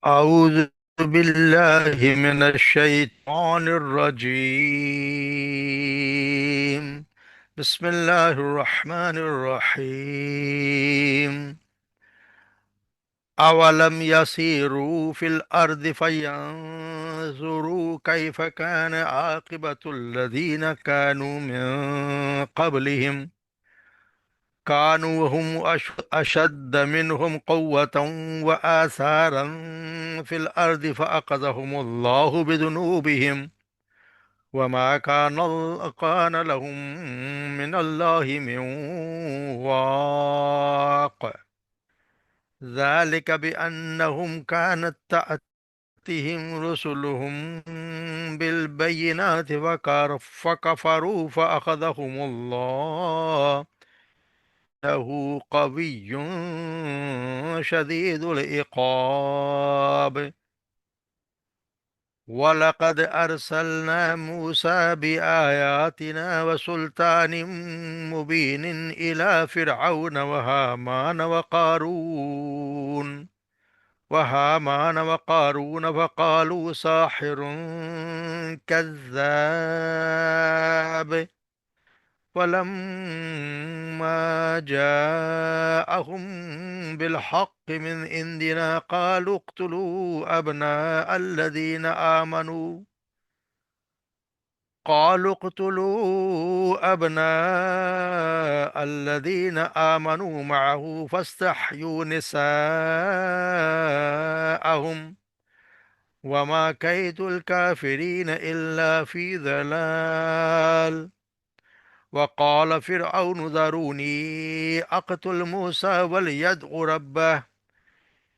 أعوذ بالله من الشيطان الرجيم. بسم الله الرحمن الرحيم. أولم يسيروا في الأرض فينظروا كيف كان عاقبة الذين كانوا من قبلهم كانوا هم أشد منهم قوة وآثارا في الأرض فأخذهم الله بذنوبهم وما كان لهم من الله من واق. ذلك بأنهم كانت تأتيهم رسلهم بالبينات فكفروا فأخذهم الله إنه قوي شديد العقاب. ولقد أرسلنا موسى بآياتنا وسلطان مبين إلى فرعون وهامان وقارون فقالوا ساحر كذاب. فلما جاءهم بالحق من عندنا قالوا اقتلوا أبناء الذين آمنوا معه فاستحيوا نساءهم وما كيد الكافرين إلا في ضلال. وقال فرعون ذروني أقتل موسى وليدع ربه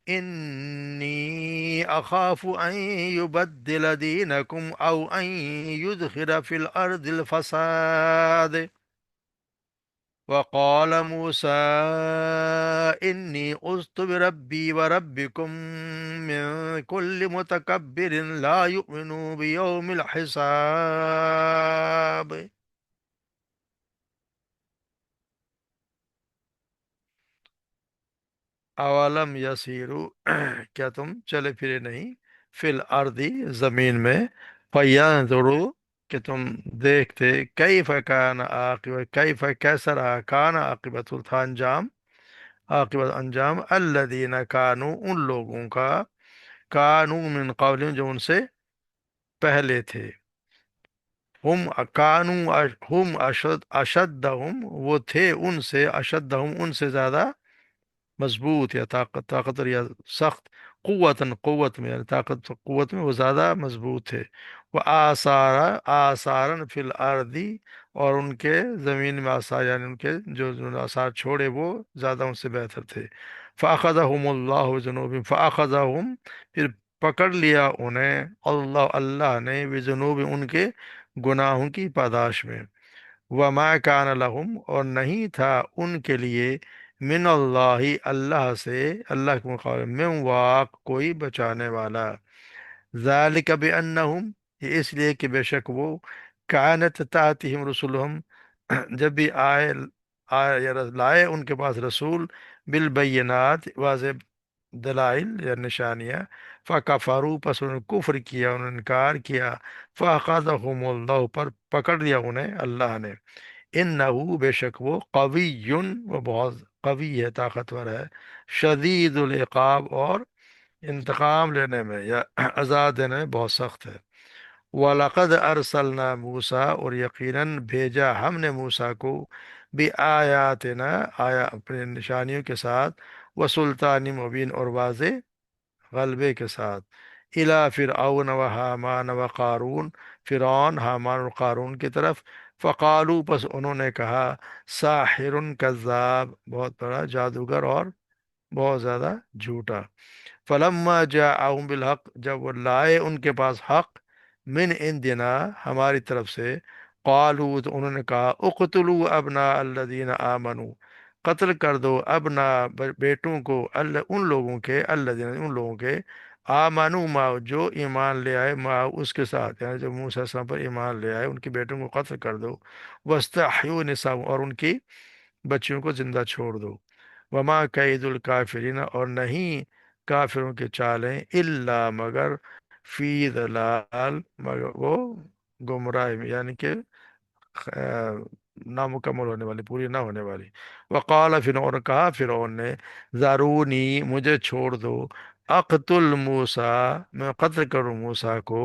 إني أخاف أن يبدل دينكم أو أن يدخل في الأرض الفساد. وقال موسى إني عذت بربي وربكم من كل متكبر لا يؤمن بيوم الحساب. اولم یسیرو کیا تم چلے پھرے نہیں فی الارضی زمین میں فینظرو کہ تم دیکھتے کیف کان عاقبت کیف کیسا رہا کان عاقبت تھا انجام عاقبت انجام الذین کانو ان لوگوں کا کانو من قبل جو ان سے پہلے تھے ہم کانو ہم اشدہم وہ تھے ان سے اشدہم ان سے زیادہ مضبوط یا طاقتور یا سخت قوت میں یعنی طاقت قوت میں وہ زیادہ مضبوط تھے وہ آثارن فی الارضی اور ان کے زمین میں آثار یعنی ان کے جو آثار چھوڑے وہ زیادہ ان سے بہتر تھے فاخذہم اللہ بذنوبہم فاخذہم پھر پکڑ لیا انہیں اللہ نے بذنوب ان کے گناہوں کی پاداش میں وما کان لہم اور نہیں تھا ان کے لیے من اللہ سے اللہ کے مقابلے میں واق کوئی بچانے والا ذالک بانہم یہ اس لیے کہ بے شک وہ کانت تاتہم رسولہم جب بھی آئے یا لائے ان کے پاس رسول بالبینات واضح دلائل یا نشانیاں فکفروا پس انہوں نے کفر کیا انہوں نے انکار کیا فاخذہم اللہ پر پکڑ لیا انہیں اللہ نے انہو بے شک وہ قوی وہ بہت قوی ہے طاقتور ہے شدید العقاب اور انتقام لینے میں یا عذاب دینے میں بہت سخت ہے وَلَقَدْ أَرْسَلْنَا موسیٰ اور یقیناً بھیجا ہم نے موسیٰ کو بِآیاتنا آیا اپنے نشانیوں کے ساتھ وسلطان مبین اور واضح غلبے کے ساتھ الا فرعون و حامان و قارون فرعون حامان اور قارون کی طرف فقالو پس انہوں نے کہا ساحر کذاب بہت بڑا جادوگر اور بہت زیادہ جھوٹا فلما جاءہم بالحق جب وہ لائے ان کے پاس حق من عندنا ہماری طرف سے قالو تو انہوں نے کہا اقتلوا ابناء الذین آمنوا قتل کر دو ابنا بیٹوں کو ان لوگوں کے الذین ان لوگوں کے آمنو ما جو ایمان لے آئے ما اس کے ساتھ یعنی جو موسیٰ علیہ السلام پر ایمان لے آئے ان کے بیٹوں کو قتل کر دو واستحیوا نساء اور ان کی بچیوں کو زندہ چھوڑ دو وما کید الکافرین اور نہیں کافروں کی چالیں، الا مگر، فی ضلال مگر وہ گمراہ میں، یعنی کہ آ، نامکمل ہونے والی، پوری نہ ہونے والی۔ وقال فرعون، کہا فرعون نے، ذارونی مجھے چھوڑ دو، اقتل موسیٰ میں قتل کروں موسیٰ کو،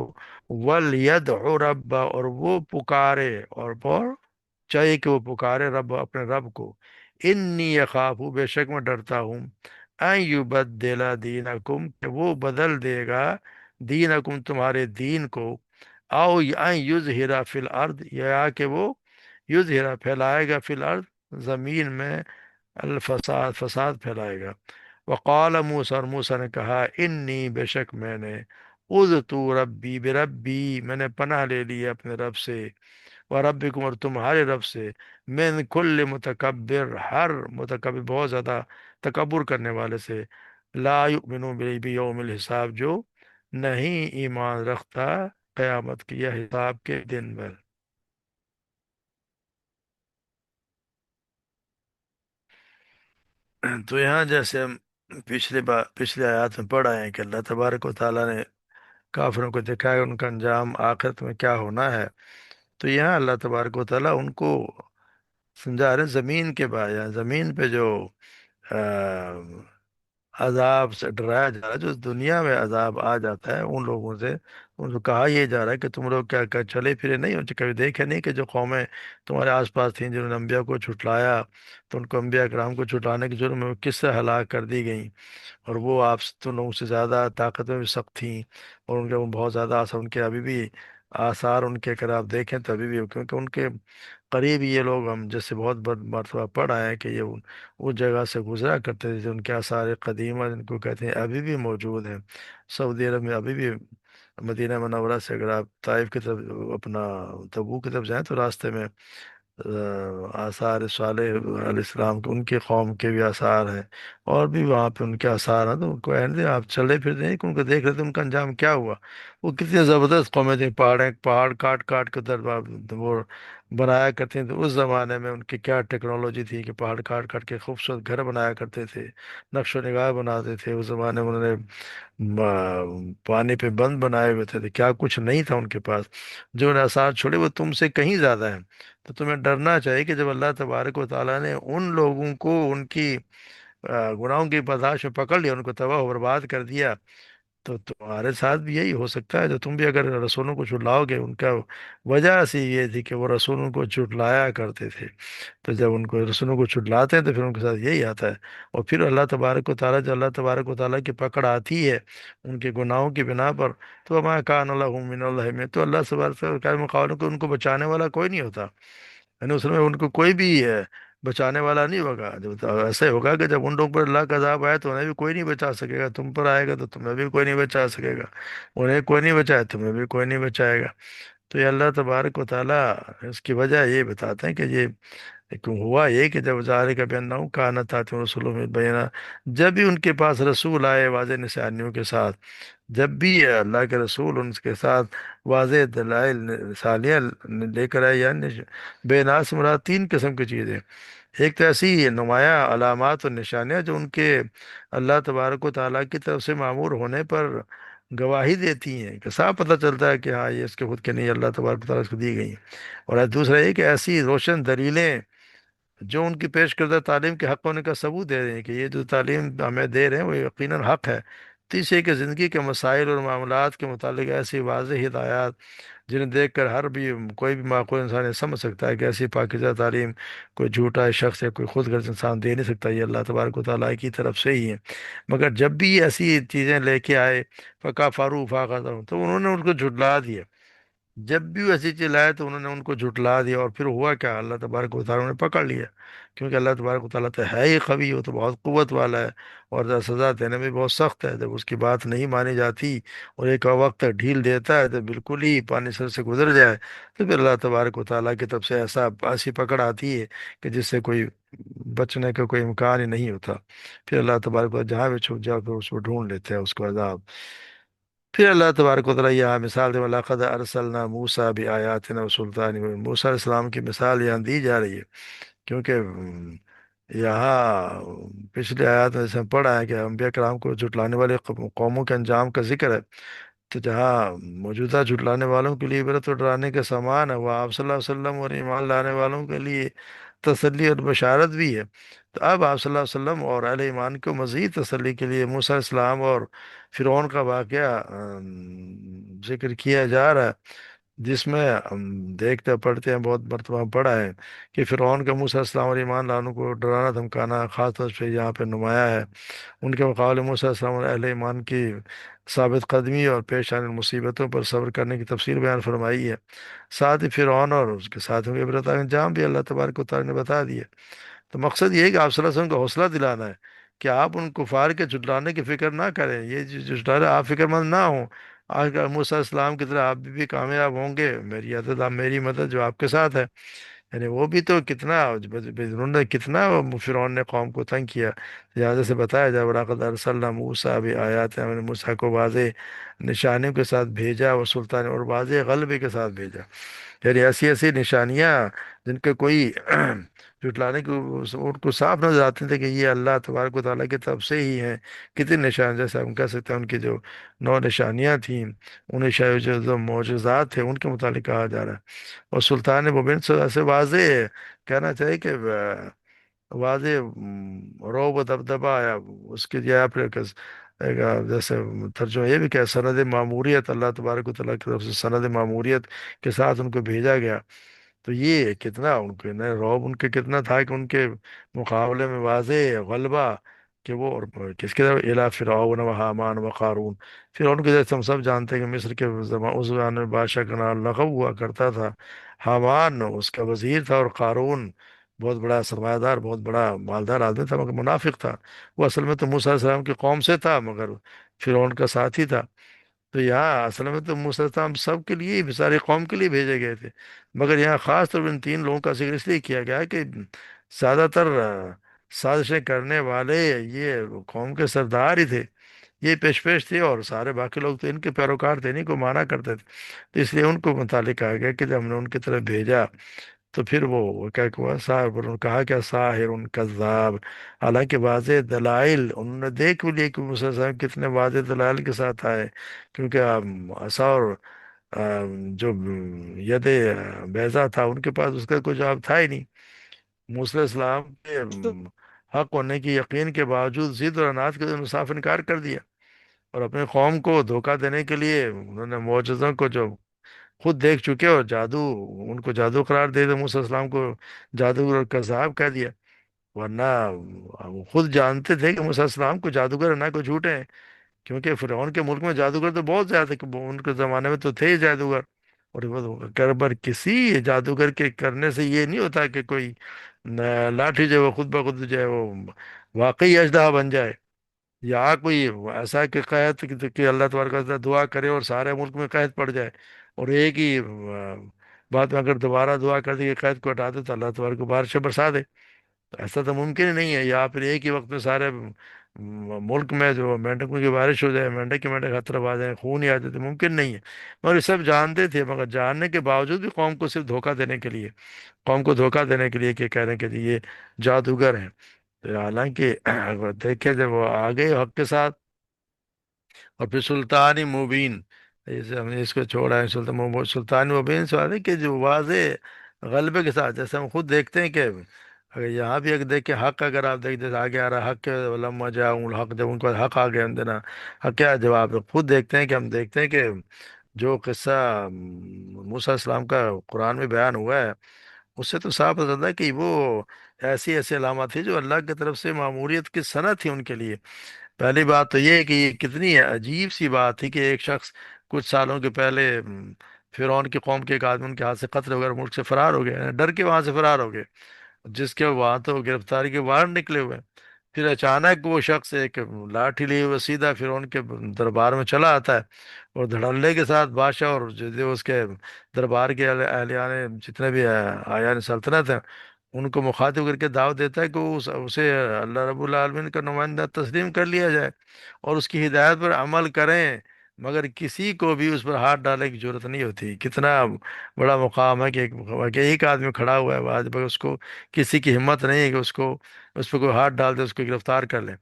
ولیدع رب اور وہ پکارے، اور چاہیے کہ وہ پکارے رب، اپنے رب کو، انی یخاف بے شک میں ڈرتا ہوں، ان یبدل دینکم کہ وہ بدل دے گا، دینکم تمہارے دین کو، او ان یظہر فی الارض یا کہ وہ یظہر پھیلائے گا، فی الارض زمین میں، الفساد فساد پھیلائے گا۔ وقال موسیٰ اور موسیٰ نے کہا، انی بے شک میں نے، اذ تو ربی بربی میں نے پناہ لے لی ہے اپنے رب سے، وربکم اور تمہارے رب سے، من کل متکبر ہر متکبر بہت زیادہ تکبر کرنے والے سے، لا یؤمنون بیوم الحساب جو نہیں ایمان رکھتا قیامت کی یا حساب کے دن پر۔ تو یہاں جیسے ہم پچھلے آیات میں پڑھ آئے ہیں کہ اللہ تبارک و تعالیٰ نے کافروں کو دکھایا ان کا انجام آخرت میں کیا ہونا ہے، تو یہاں اللہ تبارک و تعالیٰ ان کو سمجھا رہے ہیں زمین کے بارے، یا زمین پہ جو عذاب سے ڈرایا جا رہا ہے، جو دنیا میں عذاب آ جاتا ہے ان لوگوں سے، ان کو کہا یہ جا رہا ہے کہ تم لوگ کیا چلے پھرے نہیں ہو، کبھی دیکھے نہیں کہ جو قومیں تمہارے آس پاس تھیں جنہوں نے انبیاء کو جھٹلایا، تو ان کو انبیاء کرام کو جھٹلانے کے جرم میں وہ کس سے ہلاک کر دی گئیں، اور وہ آپ تم لوگوں سے زیادہ طاقت میں بھی سخت تھیں، اور ان کے وہ بہت زیادہ آثار، ان کے ابھی بھی آثار ان کے اگر آپ دیکھیں تو ابھی بھی، کیونکہ ان کے قریب یہ لوگ ہم جیسے بہت مرتبہ پڑھ آئے ہیں کہ یہ اس جگہ سے گزرا کرتے تھے، ان کے آثار قدیمہ جن کو کہتے ہیں ابھی بھی موجود ہیں سعودی عرب میں، ابھی بھی مدینہ منورہ سے اگر آپ طائف کی طرف، اپنا تبوک کی طرف جائیں تو راستے میں آثار صالح علیہ السلام کے، ان کے قوم کے بھی آثار ہیں، اور بھی وہاں پہ ان کے آثار ہیں، تو ان کو اہم آپ چلے پھرتے ہیں کہ ان کو دیکھ رہے تھے ان کا انجام کیا ہوا، وہ کتنی زبردست قومیں تھیں، پہاڑ کاٹ کاٹ کے وہ بنایا کرتے تھے، اس زمانے میں ان کی کیا ٹیکنالوجی تھی کہ پہاڑ کاٹ کاٹ کے خوبصورت گھر بنایا کرتے تھے، نقش و نگار بناتے تھے، اس زمانے میں انہوں نے پانی پہ بند بنائے ہوئے تھے، کیا کچھ نہیں تھا ان کے پاس، جو انہیں آثار چھوڑے وہ تم سے کہیں زیادہ ہیں، تو تمہیں ڈرنا چاہیے کہ جب اللہ تبارک و تعالیٰ نے ان لوگوں کو ان کی گناہوں کی پاداش میں پکڑ لیا، ان کو تباہ و برباد کر دیا، تو تمہارے ساتھ بھی یہی ہو سکتا ہے، جو تم بھی اگر رسولوں کو جھٹلاؤ گے، ان کا وجہ سی یہ تھی کہ وہ رسولوں کو جھٹلایا کرتے تھے، تو جب ان کو رسولوں کو جھٹلاتے ہیں تو پھر ان کے ساتھ یہی آتا ہے، اور پھر اللہ تبارک و تعالیٰ، جو اللہ تبارک و تعالیٰ کی پکڑ آتی ہے ان کے گناہوں کی بنا پر، تو ما کان لہ من اللہ میں، تو اللہ تبارک و تعالیٰ کے مقابلے کو ان کو بچانے والا کوئی نہیں ہوتا، یعنی اس میں ان کو کوئی بھی بچانے والا نہیں ہوگا، جب ایسے ہوگا کہ جب ان لوگوں پر اللہ کا عذاب آئے تو انہیں بھی کوئی نہیں بچا سکے گا، تم پر آئے گا تو تمہیں بھی کوئی نہیں بچا سکے گا، انہیں کوئی نہیں بچائے تمہیں بھی کوئی نہیں بچائے گا، تو یہ اللہ تبارک و تعالیٰ اس کی وجہ یہ بتاتے ہیں کہ یہ لیکن ہوا یہ کہ جب ظاہر کا بیان نہ کہا تھا رسولوں میں بینا، جب بھی ان کے پاس رسول آئے واضح نشانیوں کے ساتھ، جب بھی یہ اللہ کے رسول ان کے ساتھ واضح دلائل نشانیاں لے کر آئے، یعنی بے ناس مراد تین قسم کی چیزیں، ایک تو ایسی نمایاں علامات اور نشانیاں جو ان کے اللہ تبارک و تعالیٰ کی طرف سے معمور ہونے پر گواہی دیتی ہیں، کہ صاف پتہ چلتا ہے کہ ہاں یہ اس کے خود کے نہیں، اللہ تبارک و تعالیٰ اس کو دی گئی ہیں، اور دوسرا یہ کہ ایسی روشن دلیلیں جو ان کی پیش کردہ تعلیم کے حق ہونے کا ثبوت دے رہے ہیں کہ یہ جو تعلیم ہمیں دے رہے ہیں وہ یقیناً حق ہے۔ تیسرے کہ زندگی کے مسائل اور معاملات کے متعلق ایسی واضح ہدایات جنہیں دیکھ کر ہر بھی کوئی بھی معقول انسان یہ سمجھ سکتا ہے کہ ایسی پاکیزہ تعلیم کوئی جھوٹا شخص یا کوئی خود غرض انسان دے نہیں سکتا، یہ اللہ تبارک و تعالیٰ کی طرف سے ہی ہے، مگر جب بھی یہ ایسی چیزیں لے کے آئے، فقا فاروق فاقہ، تو انہوں نے ان کو جھٹلا دیا، جب بھی وہ ایسی چیز لائے تو انہوں نے ان کو جھٹلا دیا، اور پھر ہوا کیا، اللہ تبارک و تعالیٰ نے پکڑ لیا، کیونکہ اللہ تبارک و تعالیٰ تو ہے ہی قوی، وہ تو بہت قوت والا ہے، اور سزا دینے میں بہت سخت ہے، جب اس کی بات نہیں مانی جاتی اور ایک وقت تک ڈھیل دیتا ہے تو بالکل ہی پانی سر سے گزر جائے، تو پھر اللہ تبارک و تعالیٰ کی طرف سے ایسی پکڑ آتی ہے کہ جس سے کوئی بچنے کا کوئی امکان ہی نہیں ہوتا، پھر اللہ تبارک و تعالیٰ جہاں بھی چھپ جاؤ پھر اس کو ڈھونڈ لیتے ہیں اس کو عذاب۔ پھر اللہ تبارک و تعالیٰ یہاں مثال دے، وَلَقَدْ أَرْسَلْنَا مُوسَىٰ بِآيَاتِنَا وَسُلْطَانٍ مُبِينٍ، موسیٰ علیہ السلام کی مثال یہاں دی جا رہی ہے، کیونکہ یہاں پچھلے آیات میں جیسے ہم پڑھا ہے کہ انبیاء کرام کو جھٹلانے والے قوموں کے انجام کا ذکر ہے، تو جہاں موجودہ جھٹلانے والوں کے لیے عبرت اور ڈرانے کا سامان ہے، وہ آپ صلی اللہ علیہ وسلم اور ایمان لانے والوں کے لیے تسلی اور بشارت بھی ہے۔ تو اب آپ صلی اللہ علیہ وسلم اور اہل ایمان کو مزید تسلی کے لیے موسیٰ علیہ السلام اور فرعون کا واقعہ ذکر کیا جا رہا ہے، جس میں ہم دیکھتے پڑھتے ہیں، بہت مرتبہ ہم پڑھا ہے کہ فرعون کا موسیٰ علیہ السلام اور ایمان لانوں کو ڈرانا دھمکانا خاص طور سے یہاں پہ نمایاں ہے۔ ان کے مقابلے موسیٰ علیہ السلام اور اہل ایمان کی ثابت قدمی اور پیش آنے مصیبتوں پر صبر کرنے کی تفصیل بیان فرمائی ہے۔ ساتھ ہی فرعون اور اس کے ساتھیوں کے عبرت انجام بھی اللہ تبارک و تعالیٰ نے بتا دیا۔ تو مقصد یہ ہے کہ آپ صلی اللہ علیہ وسلم کو حوصلہ دلانا ہے کہ آپ ان کفار کے جھٹلانے کی فکر نہ کریں، یہ جھٹلانے آپ فکر مند نہ ہوں۔ آج کل موسیٰ علیہ السلام کی طرح آپ بھی کامیاب ہوں گے، میری عدد آپ میری مدد جو آپ کے ساتھ ہے۔ یعنی وہ بھی تو کتنا، انہوں نے کتنا فرعون نے قوم کو تنگ کیا، لہٰذا سے بتایا جائے وَلَقَدْ أَرْسَلْنَا مُوسَىٰ بِآيَاتِنَا، ہم نے موسیٰ کو واضح نشانیوں کے ساتھ بھیجا، اور سلطان اور واضح غلبے کے ساتھ بھیجا۔ یعنی ایسی ایسی نشانیاں جن کے کوئی جھٹلانے کو ان کو صاف نظر آتے تھے کہ یہ اللہ تبارک و تعالیٰ کی طرف سے ہی ہیں۔ کتنی نشان، جیسے ہم کہہ سکتے ہیں ان کی جو 9 نشانیاں تھیں، ان جو معجزات تھے ان کے متعلق کہا جا رہا ہے۔ اور سلطان مبین سے واضح کہنا چاہیے کہ واضح روب و دبدبا، یا اس کے یا پھر جیسے ترجمہ یہ بھی کہ سند معموریت، اللہ تبارک و تعالیٰ کی طرف سے سند معموریت کے ساتھ ان کو بھیجا گیا۔ تو یہ کتنا ان کے نئے رعب ان کے کتنا تھا کہ ان کے مقابلے میں واضح غلبہ، کہ وہ اور کس کے طرف الا فرعون و حامان و قارون۔ فرعون کے جیسے ہم سب جانتے ہیں کہ مصر کے اس زمانے میں بادشاہ کا نام لقب ہوا کرتا تھا، حامان اس کا وزیر تھا، اور قارون بہت بڑا سرمایہ دار، بہت بڑا مالدار آدمی تھا، مگر منافق تھا۔ وہ اصل میں تو موسیٰ علیہ السلام کی قوم سے تھا، مگر فرعون کا ساتھی تھا۔ تو یہاں اصل میں تو موسیٰ علیہ السلام سب کے لیے بھی، ساری قوم کے لیے بھیجے گئے تھے، مگر یہاں خاص طور پر ان 3 لوگوں کا ذکر اس لیے کیا گیا ہے کہ زیادہ تر سازشیں کرنے والے یہ قوم کے سردار ہی تھے، یہ پیش پیش تھے، اور سارے باقی لوگ تو ان کے پیروکار تھے، انہیں کو مانا کرتے تھے۔ تو اس لیے ان کو متعلق کہا گیا کہ جب ہم نے ان کی طرف بھیجا تو پھر وہ کیا ہوا، صاحب انہوں نے کہا کیا ساحر کذاب، حالانکہ واضح دلائل انہوں نے دیکھ بھی لیے کہ موسیٰ علیہ السلام کتنے واضح دلائل کے ساتھ آئے، کیونکہ عصا اور جو ید بیضا تھا ان کے پاس اس کا کوئی جواب تھا ہی نہیں۔ موسیٰ علیہ السلام کے حق ہونے کی یقین کے باوجود ضد اور عناد کے انہوں نے صاف انکار کر دیا، اور اپنے قوم کو دھوکہ دینے کے لیے انہوں نے معجزوں کو جو خود دیکھ چکے اور جادو، ان کو جادو قرار دے دے، موسیٰ علیہ السلام کو جادوگر اور کذاب کہہ دیا، ورنہ وہ خود جانتے تھے کہ موسیٰ علیہ السلام کو جادوگر نہ کو جھوٹے ہیں، کیونکہ فرعون کے ملک میں جادوگر تو بہت زیادہ تھے، کہ ان کے زمانے میں تو تھے ہی جادوگر، اور وہ کربر کسی جادوگر کے کرنے سے یہ نہیں ہوتا کہ کوئی لاٹھی جو ہے وہ خود بخود جو ہے وہ واقعی اژدہا بن جائے، یا کوئی ایسا کہ قحط کہ اللہ تبارک و تعالیٰ دعا کرے اور سارے ملک میں قحط پڑ جائے، اور ایک ہی بات میں اگر دوبارہ دعا کر دے کہ قحط کو ہٹا دے تو اللہ تبارک و بارشیں برسا دے، تو ایسا تو ممکن ہی نہیں ہے۔ یا پھر ایک ہی وقت میں سارے ملک میں جو مینڈکوں کی بارش ہو جائے، مینڈک کے مینڈک ہر طرف آ جائیں، خون ہی آ جائے، تو ممکن نہیں ہے۔ مگر یہ سب جانتے تھے، مگر جاننے کے باوجود بھی قوم کو صرف دھوکہ دینے کے لیے، قوم کو دھوکہ دینے کے لیے کہ کہہ رہے ہیں کہ جی یہ جادوگر ہیں۔ تو حالانکہ اگر دیکھیں جب وہ آگے حق کے ساتھ، اور پھر سلطان مبین، جیسے ہم نے اس کو چھوڑا ہے، سلطان مبین سے ہے کہ جو واضح غلبے کے ساتھ، جیسے ہم خود دیکھتے ہیں کہ اگر یہاں بھی اگر دیکھیں حق، اگر آپ دیکھ جیسے آگے آ رہا ہے حق کے لما جاؤں الحق، جب ان کو حق آ گیا دینا حق، کیا جواب ہے؟ خود دیکھتے ہیں کہ ہم دیکھتے ہیں کہ جو قصہ موسیٰ علیہ السلام کا قرآن میں بیان ہوا ہے، اس سے تو صاف نظر آتا ہے کہ وہ ایسی ایسی علامات تھی جو اللہ کی طرف سے معموریت کی صنعت تھی ان کے لیے۔ پہلی بات تو یہ ہے کہ یہ کتنی عجیب سی بات تھی کہ ایک شخص کچھ سالوں کے پہلے فرعون کی قوم کے ایک آدمی ان کے ہاتھ سے قتل ہو گیا، ملک سے فرار ہو گئے، ڈر کے وہاں سے فرار ہو گئے، جس کے وہاں تو گرفتاری کے وارنٹ نکلے ہوئے ہیں۔ پھر اچانک وہ شخص ایک لاٹھی لیے ہوئے سیدھا فرعون کے دربار میں چلا آتا ہے، اور دھڑلے کے ساتھ بادشاہ اور جو اس کے دربار کے اہلیان جتنے بھی آیان سلطنت ہیں ان کو مخاطب کر کے دعوت دیتا ہے کہ اسے اللہ رب العالمین کا نمائندہ تسلیم کر لیا جائے، اور اس کی ہدایت پر عمل کریں، مگر کسی کو بھی اس پر ہاتھ ڈالنے کی ضرورت نہیں ہوتی. کتنا بڑا مقام ہے کہ ایک آدمی کھڑا ہوا ہے آج بھائی، اس کو کسی کی ہمت نہیں ہے کہ اس پہ کوئی ہاتھ ڈال دے، اس کو گرفتار کر لے.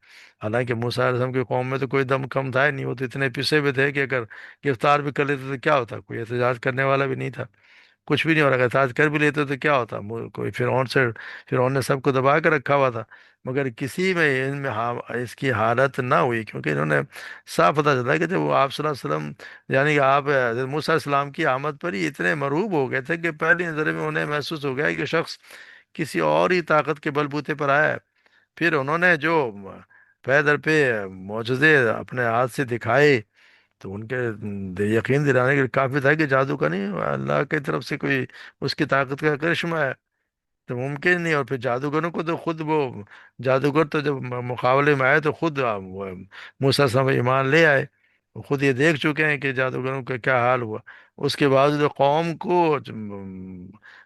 حالانکہ موسیٰ علیہ السلام کی قوم میں تو کوئی دم کم تھا ہی نہیں، وہ تو اتنے پسے ہوئے تھے کہ اگر گرفتار بھی کر لیتے تو کیا ہوتا، کوئی احتجاج کرنے والا بھی نہیں تھا. کچھ بھی نہیں ہو رہا، اگر ساتھ کر بھی لیتے تو کیا ہوتا، کوئی فرعون نے سب کو دبا کے رکھا ہوا تھا. مگر کسی میں ان میں اس کی حالت نہ ہوئی، کیونکہ انہوں نے صاف پتہ چلا کہ جب وہ آپ صلی اللہ علیہ وسلم، یعنی کہ آپ حضرت موسیٰ علیہ السلام کی آمد پر ہی اتنے مرعوب ہو گئے تھے کہ پہلی نظر میں انہیں محسوس ہو گیا کہ شخص کسی اور ہی طاقت کے بل بوتے پر آیا ہے. پھر انہوں نے جو پے در پہ معجزے اپنے ہاتھ سے دکھائے، تو ان کے یقین دلانے کے لیے کافی تھا کہ جادو کا نہیں، اللہ کی طرف سے کوئی اس کی طاقت کا کرشمہ ہے. تو ممکن نہیں. اور پھر جادوگروں کو تو خود وہ جادوگر تو جب مقابلے میں آئے تو خود وہ موسیٰ صاحب ایمان لے آئے. وہ خود یہ دیکھ چکے ہیں کہ جادوگروں کا کیا حال ہوا. اس کے باوجود قوم کو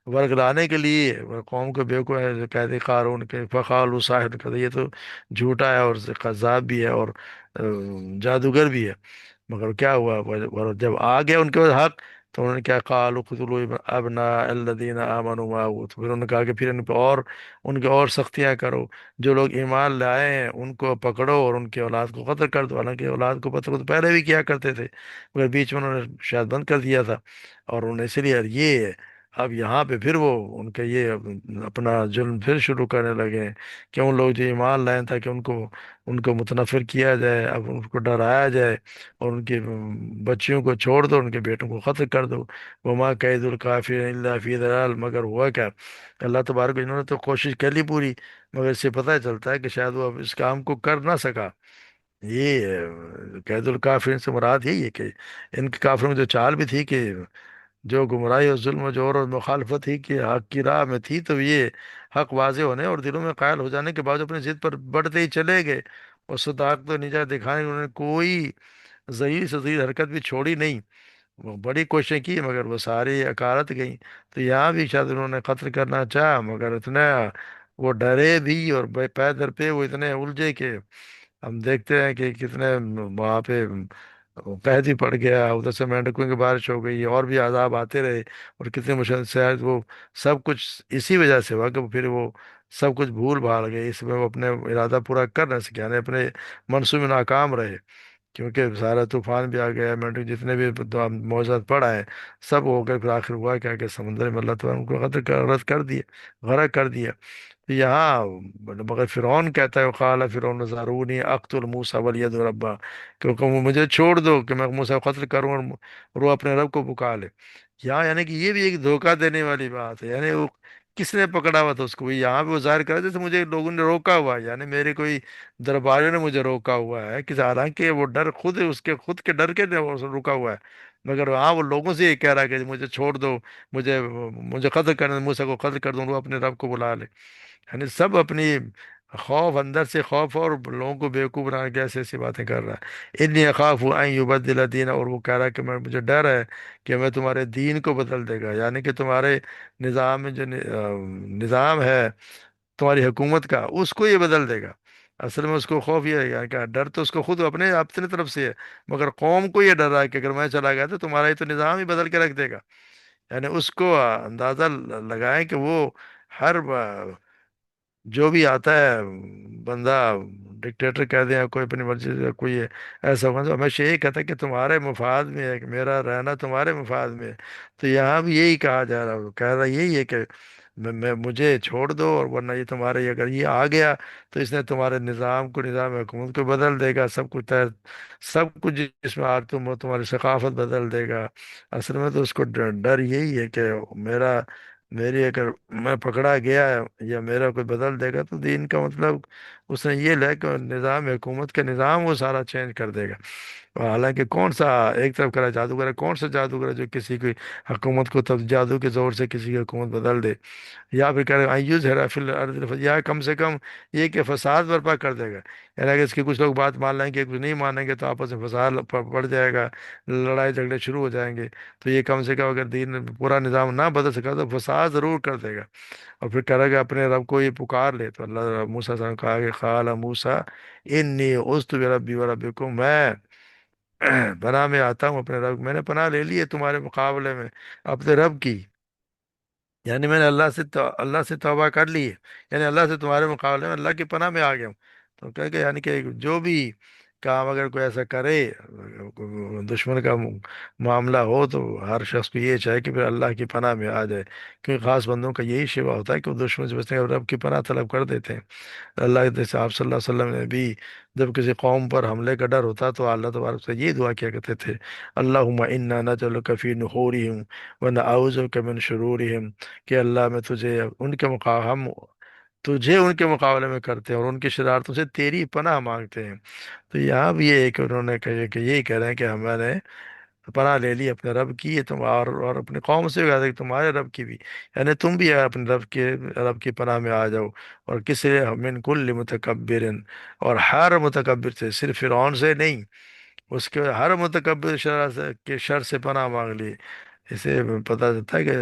ورگلانے کے لیے قوم کو بیوقوف کہتے قارون کے فقالوا ساحر، کہتے یہ تو جھوٹا ہے اور قذاب بھی ہے اور جادوگر بھی ہے. مگر کیا ہوا، جب آ گیا ان کے پاس حق، تو انہوں نے کیا، قالوا اقتلوا ابناء الذین آمنوا معه، تو پھر انہوں نے کہا کہ پھر ان پہ اور ان کے اور سختیاں کرو، جو لوگ ایمان لائے ہیں ان کو پکڑو اور ان کی اولاد کو قتل کر دو. حالانکہ اولاد کو قتل تو پہلے بھی کیا کرتے تھے، مگر بیچ میں انہوں نے شاید بند کر دیا تھا. اور انہوں نے اسی لیے یہ اب یہاں پہ پھر وہ ان کا یہ اپنا ظلم پھر شروع کرنے لگے ہیں کہ ان لوگ جو ایمان لائے تھا کہ ان کو متنفر کیا جائے، اب ان کو ڈرایا جائے اور ان کی بچیوں کو چھوڑ دو، ان کے بیٹوں کو قتل کر دو. وما کید الکافرین الا فی ضلال. مگر ہوا کیا، اللہ تبارک انہوں نے تو کوشش کر لی پوری، مگر اس سے پتہ چلتا ہے کہ شاید وہ اب اس کام کو کر نہ سکا. یہ قید الکافرین سے مراد یہی ہے کہ ان کے کافروں میں جو چال بھی تھی کہ جو گمراہی اور ظلم و جور اور مخالفت ہی کہ حق کی راہ میں تھی، تو یہ حق واضح ہونے اور دلوں میں قائل ہو جانے کے بعد اپنی ضد پر بڑھتے ہی چلے گئے. اور صداقت و نجات دکھانے انہوں نے کوئی ذلیل سے ذلیل حرکت بھی چھوڑی نہیں. وہ بڑی کوششیں کی مگر وہ ساری اکارت گئیں. تو یہاں بھی شاید انہوں نے قتل کرنا چاہا، مگر اتنا وہ ڈرے بھی اور بے پے در پہ وہ اتنے الجھے کہ ہم دیکھتے ہیں کہ کتنے وہاں پہ قحط ہی پڑ گیا، ادھر سے مینڈکوں کی بارش ہو گئی اور بھی عذاب آتے رہے. اور کتنے مشکل سے آج وہ سب کچھ اسی وجہ سے ہوا کہ پھر وہ سب کچھ بھول بھال گئے، اس میں وہ اپنے ارادہ پورا کر نہ سکے، یعنی اپنے منصوبے میں ناکام رہے. کیونکہ سارا طوفان بھی آ گیا، مینڈک جتنے بھی معجزات پڑا ہے سب ہو گئے. پھر آخر ہوا کیا کہ سمندر میں اللہ تعالیٰ نے ان کو غرق کر دیا، غرق کر دیا. تو یہاں مگر فرعون کہتا ہے قال فرعون ذرونی اقتل موسیٰ ولیدع ربہ، کیونکہ وہ مجھے چھوڑ دو کہ میں موسیٰ کو قتل کروں اور وہ اپنے رب کو پکار لے. یہاں یعنی کہ یہ بھی ایک دھوکہ دینے والی بات ہے. یعنی وہ کس نے پکڑا ہوا تھا اس کو، یہاں پہ وہ ظاہر کرا جیسے مجھے لوگوں نے روکا ہوا ہے، یعنی میرے کوئی درباریوں نے مجھے روکا ہوا ہے. کہ حالانکہ وہ ڈر خود اس کے خود کے ڈر کے وہ رکا ہوا ہے، مگر ہاں وہ لوگوں سے یہ کہہ رہا ہے کہ مجھے چھوڑ دو، مجھے مجھے قتل کرنے، موسیٰ کو قتل کر دوں، وہ اپنے رب کو بلا لے. یعنی سب اپنی خوف، اندر سے خوف اور لوگوں کو بیوقوف بنا کے ایسی ایسی باتیں کر رہا ہے. انی اخاف ان یبدل دین، اور وہ کہہ رہا ہے کہ مجھے ڈر ہے کہ میں تمہارے دین کو بدل دے گا، یعنی کہ تمہارے نظام میں جو نظام ہے تمہاری حکومت کا، اس کو یہ بدل دے گا. اصل میں اس کو خوف یہ ہے کہ ڈر تو اس کو خود اپنے طرف سے ہے، مگر قوم کو یہ ڈر رہا ہے کہ اگر میں چلا گیا تو تمہارا یہ تو نظام ہی بدل کے رکھ دے گا. یعنی اس کو اندازہ لگائیں کہ وہ ہر جو بھی آتا ہے بندہ، ڈکٹیٹر کہہ دیں یا کوئی اپنی مرضی سے کوئی ایسا ہوگا تو ہمیشہ یہی کہتا ہے کہ تمہارے مفاد میں ہے، کہ میرا رہنا تمہارے مفاد میں ہے. تو یہاں بھی یہی کہا جا رہا ہے، کہہ رہا یہی ہے کہ مجھے چھوڑ دو، اور ورنہ یہ تمہارے اگر یہ آ گیا تو اس نے تمہارے نظام کو، نظام حکومت کو بدل دے گا، سب کچھ سب کچھ جس میں آج تم ہو، تمہاری ثقافت بدل دے گا. اصل میں تو اس کو ڈر یہی ہے کہ میری اگر میں پکڑا گیا یا میرا کوئی بدل دے گا تو دین کا مطلب اس نے یہ لے کہ نظام حکومت کا نظام وہ سارا چینج کر دے گا. اور حالانکہ کون سا ایک طرف کرا جادوگر ہے، کون سا جادوگر ہے جو کسی کی حکومت کو تب جادو کے زور سے کسی کی حکومت بدل دے. یا پھر کہہ رہے ایوز ہے فی الارض، یا کم سے کم یہ کہ فساد برپا کر دے گا. یعنی اگر اس کی کچھ لوگ بات مان لیں گے، کچھ نہیں مانیں گے، تو آپس میں فساد پڑ جائے گا، لڑائی جھگڑے شروع ہو جائیں گے. تو یہ کم سے کم اگر دین پورا نظام نہ بدل سکا تو فساد ضرور کر دے گا. اور پھر کرے گا اپنے رب کو یہ پکار لے. تو اللہ موسیٰ سے کہا کہ قال موسیٰ انی عذت بربی و ربکم، پناہ میں آتا ہوں اپنے رب، میں نے پناہ لے لی ہے تمہارے مقابلے میں اپنے رب کی، یعنی میں نے اللہ سے توبہ کر لی ہے، یعنی اللہ سے تمہارے مقابلے میں اللہ کی پناہ میں آ گیا ہوں۔ تو کہ یعنی کہ جو بھی کام اگر کوئی ایسا کرے، دشمن کا معاملہ ہو، تو ہر شخص کو یہ چاہے کہ پھر اللہ کی پناہ میں آ جائے، کیونکہ خاص بندوں کا یہی شیوا ہوتا ہے کہ وہ دشمن سے بچنے کا رب کی پناہ طلب کر دیتے ہیں۔ اللہ کے آپ صلی اللہ علیہ وسلم نے بھی جب کسی قوم پر حملے کا ڈر ہوتا تو اللہ تبارک سے یہ دعا کیا کرتے تھے: اللہم انا نجعلک فی نحورہم ونعوذ بک من شرورہم، کہ اللہ میں تجھے ان کے ہم تجھے ان کے مقابلے میں کرتے ہیں اور ان کی شرارتوں سے تیری پناہ مانگتے ہیں۔ تو یہاں بھی یہ ایک انہوں نے کہا کہ یہی کہہ رہے ہیں کہ ہمیں نے پناہ لے لی اپنے رب کی، یہ تم اور اپنے قوم سے بھی کہا کہ تمہارے رب کی بھی، یعنی تم بھی اپنے رب کی پناہ میں آ جاؤ، اور کس من کل متکبر، اور ہر متکبر سے، صرف فرعون سے نہیں، اس کے ہر متکبر شر سے پناہ مانگ لی۔ اسے پتہ چلتا ہے کہ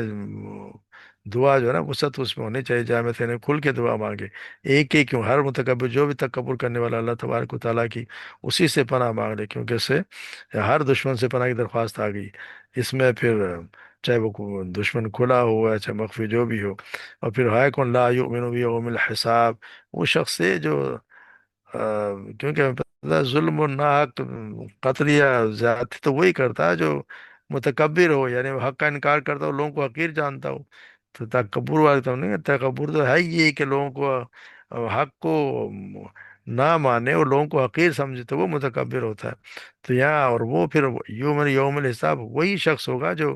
دعا جو ہے نا وسعت اس میں ہونی چاہیے، جہاں میں نے کھل کے دعا مانگے، ایک ایک کیوں، ہر متکبر جو بھی تکبر کرنے والا اللہ تبارک و تعالیٰ کی، اسی سے پناہ مانگ لے، کیونکہ اس سے ہر دشمن سے پناہ کی درخواست آ گئی۔ اس میں پھر چاہے وہ دشمن کھلا ہوا ہے چاہے مخفی جو بھی ہو، اور پھر ہے کون لا یؤمن بیوم الحساب، وہ شخص سے جو کیونکہ ہمیں پتہ ہے ظلم و ناحق قتل یا زیادتی تو وہی کرتا ہے جو متکبر ہو، یعنی وہ حق کا انکار کرتا ہو، لوگوں کو حقیر جانتا ہو۔ تو تکبر والے تو نہیں، تکبر تو ہے ہی یہ کہ لوگوں کو حق کو نہ مانے اور لوگوں کو حقیر سمجھے، تو وہ متکبر ہوتا ہے۔ تو یہاں اور وہ پھر یوم الحساب وہی شخص ہوگا جو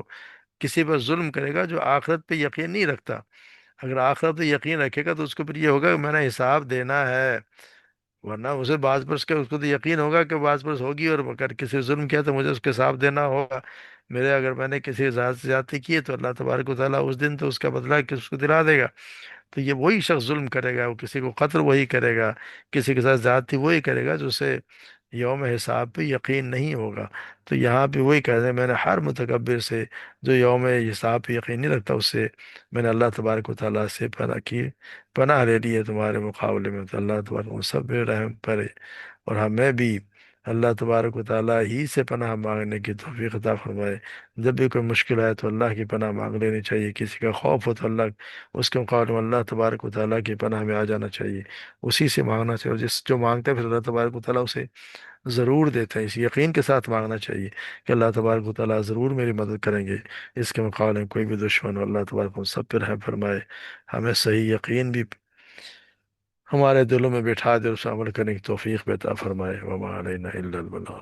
کسی پر ظلم کرے گا جو آخرت پہ یقین نہیں رکھتا۔ اگر آخرت پہ یقین رکھے گا تو اس کو پھر یہ ہوگا کہ میں نے حساب دینا ہے، ورنہ اسے بعض پر اس کے اس کو تو یقین ہوگا کہ بعض پر ہوگی، اور اگر کسی ظلم کیا تو مجھے اس کے حساب دینا ہوگا، میرے اگر میں نے کسی ذات سے زیادتی کی ہے تو اللہ تبارک و تعالیٰ اس دن تو اس کا بدلہ کہ اس کو دلا دے گا۔ تو یہ وہی شخص ظلم کرے گا، وہ کسی کو قتل وہی کرے گا، کسی کے ساتھ زیادتی وہی کرے گا جو اسے یوم حساب پہ یقین نہیں ہوگا۔ تو یہاں پہ وہی کہتے ہیں میں نے ہر متکبر سے جو یوم حساب پہ یقین نہیں رکھتا اس سے میں نے اللہ تبارک و تعالیٰ سے پناہ کی، پناہ لے لی ہے تمہارے مقابلے میں۔ تو اللہ تبارک و سب پہ رحم کرے، اور ہمیں بھی اللہ تبارک و تعالیٰ ہی سے پناہ مانگنے کی توفیق عطا فرمائے۔ جب بھی کوئی مشکل آئے تو اللہ کی پناہ مانگ لینی چاہیے، کسی کا خوف ہو تو اللہ اس کے مقابلے میں اللہ تبارک و تعالیٰ کی پناہ میں آ جانا چاہیے، اسی سے مانگنا چاہیے، اور جس جو مانگتے ہیں پھر اللہ تبارک و تعالیٰ اسے ضرور دیتے ہیں، اس یقین کے ساتھ مانگنا چاہیے کہ اللہ تبارک و تعالیٰ ضرور میری مدد کریں گے، اس کے مقابلے میں کوئی بھی دشمن ہو، اللہ تبارک و سب پہ رحم فرمائے، ہمیں صحیح یقین بھی ہمارے دلوں میں بٹھا دے، اس پر عمل کرنے کی توفیق بھی عطا فرمائے۔ وما علینا الا البلاغ۔